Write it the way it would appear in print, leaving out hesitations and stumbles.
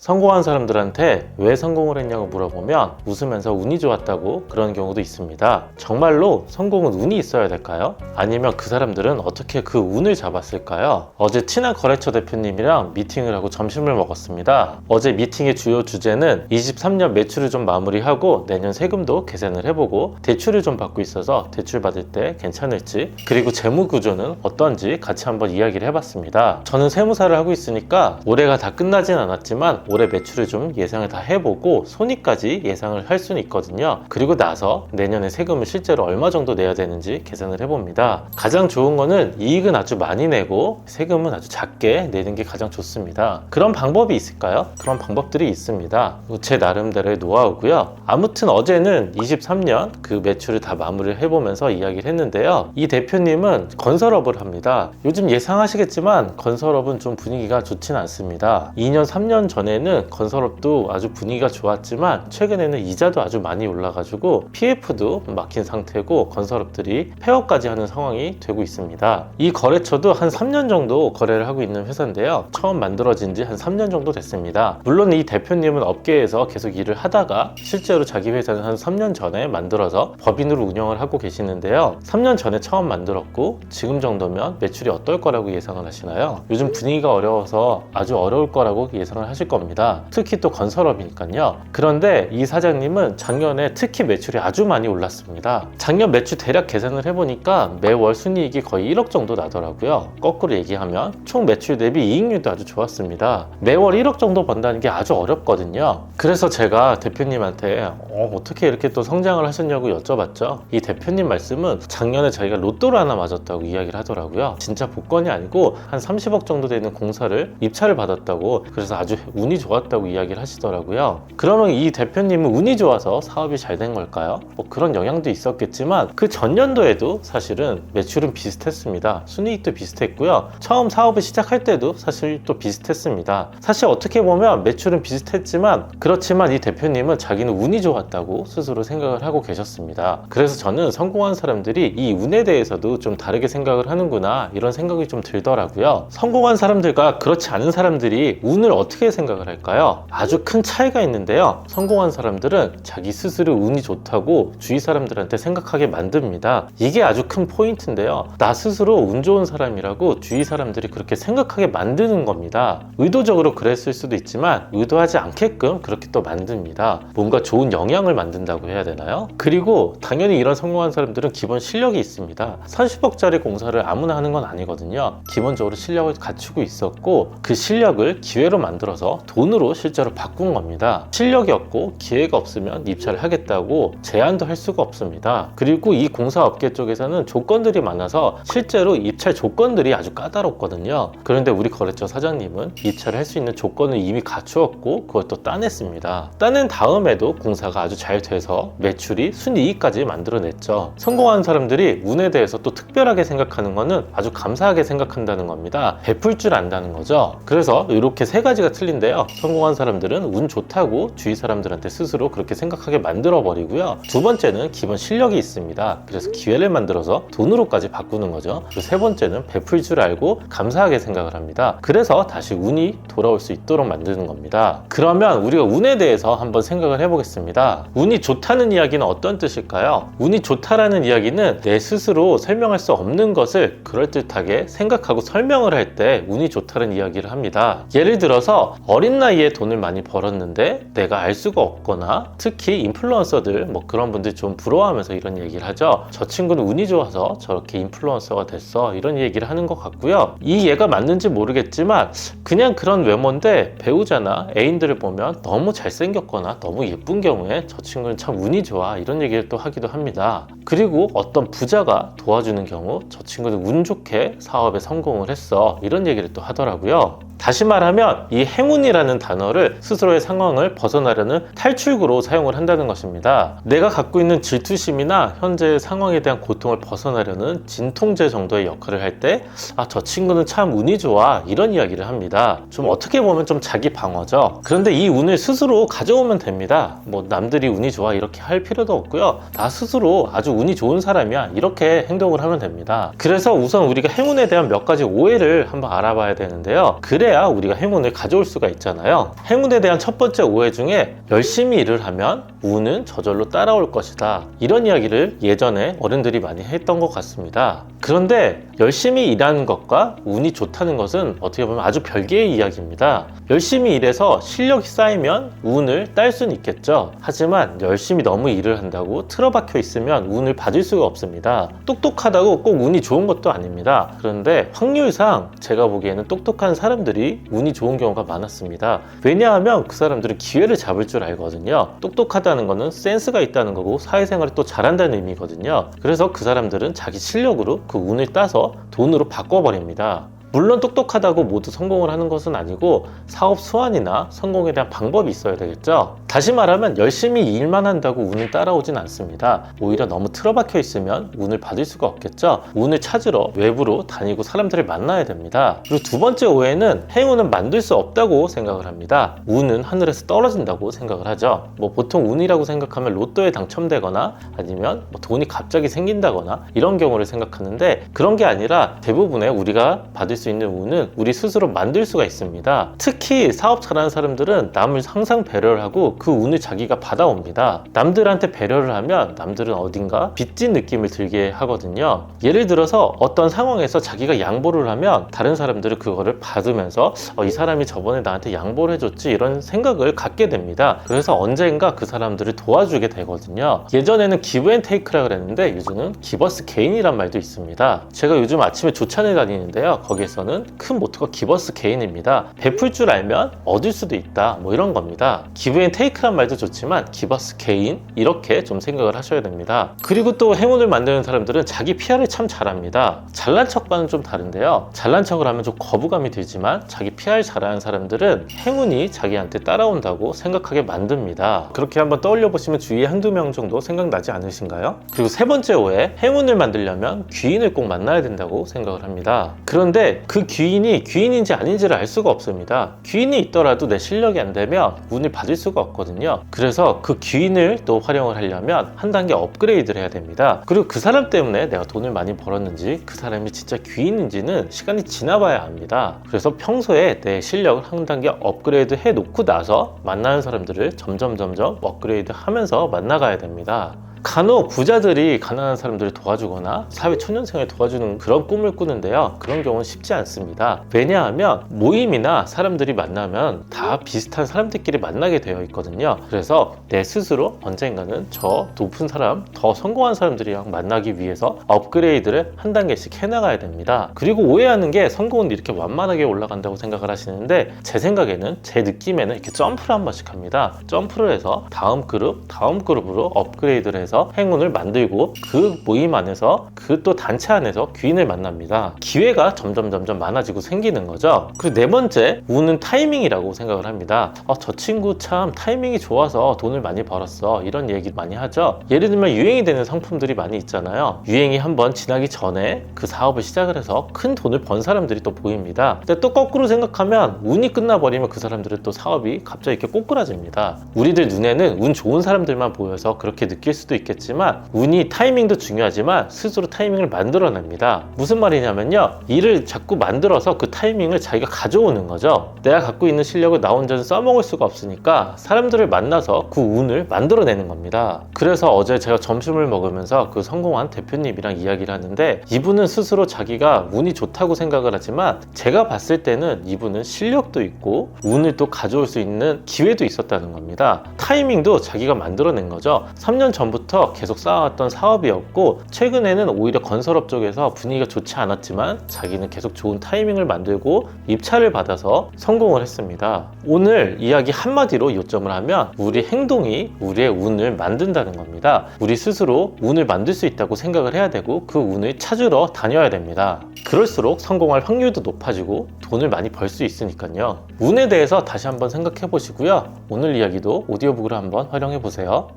성공한 사람들한테 왜 성공을 했냐고 물어보면 웃으면서 운이 좋았다고 그런 경우도 있습니다. 정말로 성공은 운이 있어야 될까요? 아니면 그 사람들은 어떻게 그 운을 잡았을까요? 어제 친한 거래처 대표님이랑 미팅을 하고 점심을 먹었습니다. 어제 미팅의 주요 주제는 23년 매출을 좀 마무리하고 내년 세금도 계산을 해보고 대출을 좀 받고 있어서 대출 받을 때 괜찮을지, 그리고 재무 구조는 어떤지 같이 한번 이야기를 해봤습니다. 저는 세무사를 하고 있으니까 올해가 다 끝나진 않았지만 올해 매출을 좀 예상을 다 해보고 손익까지 예상을 할 수는 있거든요. 그리고 나서 내년에 세금을 실제로 얼마 정도 내야 되는지 계산을 해봅니다. 가장 좋은 거는 이익은 아주 많이 내고 세금은 아주 작게 내는 게 가장 좋습니다. 그런 방법이 있을까요? 그런 방법들이 있습니다. 제 나름대로의 노하우고요. 아무튼 어제는 23년 그 매출을 다 마무리를 해보면서 이야기를 했는데요. 이 대표님은 건설업을 합니다. 요즘 예상하시겠지만 건설업은 좀 분위기가 좋진 않습니다. 2년, 3년 전에는 건설업도 아주 분위기가 좋았지만 최근에는 이자도 아주 많이 올라가지고 PF도 막힌 상태고 건설업들이 폐업까지 하는 상황이 되고 있습니다. 이 거래처도 한 3년 정도 거래를 하고 있는 회사인데요. 처음 만들어진 지 한 3년 정도 됐습니다. 물론 이 대표님은 업계에서 계속 일을 하다가 실제로 자기 회사는 한 3년 전에 만들어서 법인으로 운영을 하고 계시는데요. 3년 전에 처음 만들었고 지금 정도면 매출이 어떨 거라고 예상을 하시나요? 요즘 분위기가 어려워서 아주 어려울 거라고 예상을 하실 겁니다. 특히 또 건설업이니까요. 그런데 이 사장님은 작년에 특히 매출이 아주 많이 올랐습니다. 작년 매출 대략 계산을 해보니까 매월 순이익이 거의 1억 정도 나더라고요. 거꾸로 얘기하면 총 매출 대비 이익률도 아주 좋았습니다. 매월 1억 정도 번다는 게 아주 어렵거든요. 그래서 제가 대표님한테 어떻게 이렇게 또 성장을 하셨냐고 여쭤봤죠. 이 대표님 말씀은 작년에 자기가 로또를 하나 맞았다고 이야기를 하더라고요. 진짜 복권이 아니고 한 30억 정도 되는 공사를 입찰을 받았다고, 그래서 아주 운이 좋았다고 이야기를 하시더라고요. 그러면 이 대표님은 운이 좋아서 사업이 잘 된 걸까요? 뭐 그런 영향도 있었겠지만 그 전년도에도 사실은 매출은 비슷했습니다. 순이익도 비슷했고요. 처음 사업을 시작할 때도 사실 또 비슷했습니다. 사실 어떻게 보면 매출은 비슷했지만 그렇지만 이 대표님은 자기는 운이 좋았다고 스스로 생각을 하고 계셨습니다. 그래서 저는 성공한 사람들이 이 운에 대해서도 좀 다르게 생각을 하는구나, 이런 생각이 좀 들더라고요. 성공한 사람들과 그렇지 않은 사람들이 운을 어떻게 생각을 할까요? 아주 큰 차이가 있는데요. 성공한 사람들은 자기 스스로 운이 좋다고 주위 사람들한테 생각하게 만듭니다. 이게 아주 큰 포인트인데요. 나 스스로 운 좋은 사람이라고 주위 사람들이 그렇게 생각하게 만드는 겁니다. 의도적으로 그랬을 수도 있지만 의도하지 않게끔 그렇게 또 만듭니다. 뭔가 좋은 영향을 만든다고 해야 되나요? 그리고 당연히 이런 성공한 사람들은 기본 실력이 있습니다. 30억짜리 공사를 아무나 하는 건 아니거든요. 기본적으로 실력을 갖추고 있었고 그 실력을 기회로 만들어서 돈으로 실제로 바꾼 겁니다. 실력이 없고 기회가 없으면 입찰을 하겠다고 제안도 할 수가 없습니다. 그리고 이 공사업계 쪽에서는 조건들이 많아서 실제로 입찰 조건들이 아주 까다롭거든요. 그런데 우리 거래처 사장님은 입찰을 할 수 있는 조건을 이미 갖추었고 그것도 따냈습니다. 따낸 다음에도 공사가 아주 잘 돼서 매출이 순이익까지 만들어냈죠. 성공한 사람들이 운에 대해서 또 특별하게 생각하는 거는 아주 감사하게 생각한다는 겁니다. 베풀 줄 안다는 거죠. 그래서 이렇게 세 가지가 틀린데요. 성공한 사람들은 운 좋다고 주위 사람들한테 스스로 그렇게 생각하게 만들어 버리고요. 두 번째는 기본 실력이 있습니다. 그래서 기회를 만들어서 돈으로까지 바꾸는 거죠. 그리고 세 번째는 베풀 줄 알고 감사하게 생각을 합니다. 그래서 다시 운이 돌아올 수 있도록 만드는 겁니다. 그러면 우리가 운에 대해서 한번 생각을 해보겠습니다. 운이 좋다는 이야기는 어떤 뜻일까요? 운이 좋다라는 이야기는 내 스스로 설명할 수 없는 것을 그럴듯하게 생각하고 설명을 할 때 운이 좋다는 이야기를 합니다. 예를 들어서 어린 나이에 돈을 많이 벌었는데 내가 알 수가 없거나, 특히 인플루언서들 뭐 그런 분들 좀 부러워하면서 이런 얘기를 하죠. 저 친구는 운이 좋아서 저렇게 인플루언서가 됐어, 이런 얘기를 하는 것 같고요. 이 예가 맞는지 모르겠지만 그냥 그런 외모인데 배우자나 애인들을 보면 너무 잘생겼거나 너무 예쁜 경우에 저 친구는 참 운이 좋아, 이런 얘기를 또 하기도 합니다. 그리고 어떤 부자가 도와주는 경우 저 친구는 운 좋게 사업에 성공을 했어, 이런 얘기를 또 하더라고요. 다시 말하면 이 행운이라는 단어를 스스로의 상황을 벗어나려는 탈출구로 사용을 한다는 것입니다. 내가 갖고 있는 질투심이나 현재의 상황에 대한 고통을 벗어나려는 진통제 정도의 역할을 할 때 저 친구는 참 운이 좋아, 이런 이야기를 합니다. 좀 어떻게 보면 좀 자기 방어죠. 그런데 이 운을 스스로 가져오면 됩니다. 뭐 남들이 운이 좋아 이렇게 할 필요도 없고요. 나 스스로 아주 운이 좋은 사람이야, 이렇게 행동을 하면 됩니다. 그래서 우선 우리가 행운에 대한 몇 가지 오해를 한번 알아봐야 되는데요. 그래 그래야 우리가 행운을 가져올 수가 있잖아요. 행운에 대한 첫 번째 오해 중에 열심히 일을 하면 운은 저절로 따라올 것이다, 이런 이야기를 예전에 어른들이 많이 했던 것 같습니다. 그런데 열심히 일하는 것과 운이 좋다는 것은 어떻게 보면 아주 별개의 이야기입니다. 열심히 일해서 실력이 쌓이면 운을 딸 수는 있겠죠. 하지만 열심히 너무 일을 한다고 틀어박혀 있으면 운을 받을 수가 없습니다. 똑똑하다고 꼭 운이 좋은 것도 아닙니다. 그런데 확률상 제가 보기에는 똑똑한 사람들이 운이 좋은 경우가 많았습니다. 왜냐하면 그 사람들은 기회를 잡을 줄 알거든요. 똑똑하다는 거는 센스가 있다는 거고 사회생활을 또 잘한다는 의미거든요. 그래서 그 사람들은 자기 실력으로 그 운을 따서 돈으로 바꿔버립니다. 물론 똑똑하다고 모두 성공을 하는 것은 아니고 사업 수완이나 성공에 대한 방법이 있어야 되겠죠. 다시 말하면 열심히 일만 한다고 운이 따라오진 않습니다. 오히려 너무 틀어박혀 있으면 운을 받을 수가 없겠죠. 운을 찾으러 외부로 다니고 사람들을 만나야 됩니다. 그리고 두 번째 오해는 행운은 만들 수 없다고 생각을 합니다. 운은 하늘에서 떨어진다고 생각을 하죠. 보통 운이라고 생각하면 로또에 당첨되거나 아니면 돈이 갑자기 생긴다거나 이런 경우를 생각하는데, 그런 게 아니라 대부분의 우리가 받을 수 있는 운은 우리 스스로 만들 수가 있습니다. 특히 사업 잘하는 사람들은 남을 항상 배려를 하고 그 운을 자기가 받아옵니다. 남들한테 배려를 하면 남들은 어딘가 빚진 느낌을 들게 하거든요. 예를 들어서 어떤 상황에서 자기가 양보를 하면 다른 사람들은 그거를 받으면서 이 사람이 저번에 나한테 양보를 해줬지, 이런 생각을 갖게 됩니다. 그래서 언젠가 그 사람들을 도와주게 되거든요. 예전에는 기브 앤 테이크라 그랬는데 요즘은 기버스 게인이란 말도 있습니다. 제가 요즘 아침에 조찬을 다니는데요, 거기에서는 큰 모토가 기버스 게인입니다. 베풀 줄 알면 얻을 수도 있다, 이런 겁니다. 기브 앤 테이크란 말도 좋지만 기버스 게인, 이렇게 좀 생각을 하셔야 됩니다. 그리고 또 행운을 만드는 사람들은 자기 PR을 참 잘합니다. 잘난 척과는 좀 다른데요, 잘난 척을 하면 좀 거부감이 들지만 자기 PR 잘하는 사람들은 행운이 자기한테 따라온다고 생각하게 만듭니다. 그렇게 한번 떠올려 보시면 주위에 한두 명 정도 생각나지 않으신가요? 그리고 세 번째 오해, 행운을 만들려면 귀인을 꼭 만나야 된다고 생각을 합니다. 그런데 그 귀인이 귀인인지 아닌지를 알 수가 없습니다. 귀인이 있더라도 내 실력이 안 되면 운을 받을 수가 없거든요. 그래서 그 귀인을 또 활용을 하려면 한 단계 업그레이드를 해야 됩니다. 그리고 그 사람 때문에 내가 돈을 많이 벌었는지, 그 사람이 진짜 귀인인지는 시간이 지나봐야 합니다. 그래서 평소에 내 실력을 한 단계 업그레이드 해 놓고 나서 만나는 사람들을 점점 업그레이드 하면서 만나가야 됩니다. 간혹 부자들이 가난한 사람들을 도와주거나 사회 초년생을 도와주는 그런 꿈을 꾸는데요, 그런 경우는 쉽지 않습니다. 왜냐하면 모임이나 사람들이 만나면 다 비슷한 사람들끼리 만나게 되어 있거든요. 그래서 내 스스로 언젠가는 저 높은 사람, 더 성공한 사람들이랑 만나기 위해서 업그레이드를 한 단계씩 해나가야 됩니다. 그리고 오해하는 게 성공은 이렇게 완만하게 올라간다고 생각을 하시는데, 제 생각에는, 제 느낌에는 이렇게 점프를 한 번씩 합니다. 점프를 해서 다음 그룹으로 업그레이드를 해서 행운을 만들고, 그 모임 안에서, 그 또 단체 안에서 귀인을 만납니다. 기회가 점점 많아지고 생기는 거죠. 그리고 네 번째, 운은 타이밍이라고 생각을 합니다. 저 친구 참 타이밍이 좋아서 돈을 많이 벌었어, 이런 얘기 많이 하죠. 예를 들면 유행이 되는 상품들이 많이 있잖아요. 유행이 한번 지나기 전에 그 사업을 시작을 해서 큰 돈을 번 사람들이 또 보입니다. 근데 또 거꾸로 생각하면 운이 끝나버리면 그 사람들은 또 사업이 갑자기 이렇게 꼬꾸라집니다. 우리들 눈에는 운 좋은 사람들만 보여서 그렇게 느낄 수도 있겠지만, 운이 타이밍도 중요하지만 스스로 타이밍을 만들어냅니다. 무슨 말이냐면요, 일을 자꾸 만들어서 그 타이밍을 자기가 가져오는 거죠. 내가 갖고 있는 실력을 나 혼자는 써먹을 수가 없으니까 사람들을 만나서 그 운을 만들어내는 겁니다. 그래서 어제 제가 점심을 먹으면서 그 성공한 대표님이랑 이야기를 하는데, 이분은 스스로 자기가 운이 좋다고 생각을 하지만 제가 봤을 때는 이분은 실력도 있고 운을 또 가져올 수 있는 기회도 있었다는 겁니다. 타이밍도 자기가 만들어낸 거죠. 3년 전부터 계속 쌓아왔던 사업이었고, 최근에는 오히려 건설업 쪽에서 분위기가 좋지 않았지만 자기는 계속 좋은 타이밍을 만들고 입찰을 받아서 성공을 했습니다. 오늘 이야기 한마디로 요점을 하면, 우리 행동이 우리의 운을 만든다는 겁니다. 우리 스스로 운을 만들 수 있다고 생각을 해야 되고, 그 운을 찾으러 다녀야 됩니다. 그럴수록 성공할 확률도 높아지고 돈을 많이 벌 수 있으니까요. 운에 대해서 다시 한번 생각해 보시고요, 오늘 이야기도 오디오북으로 한번 활용해 보세요.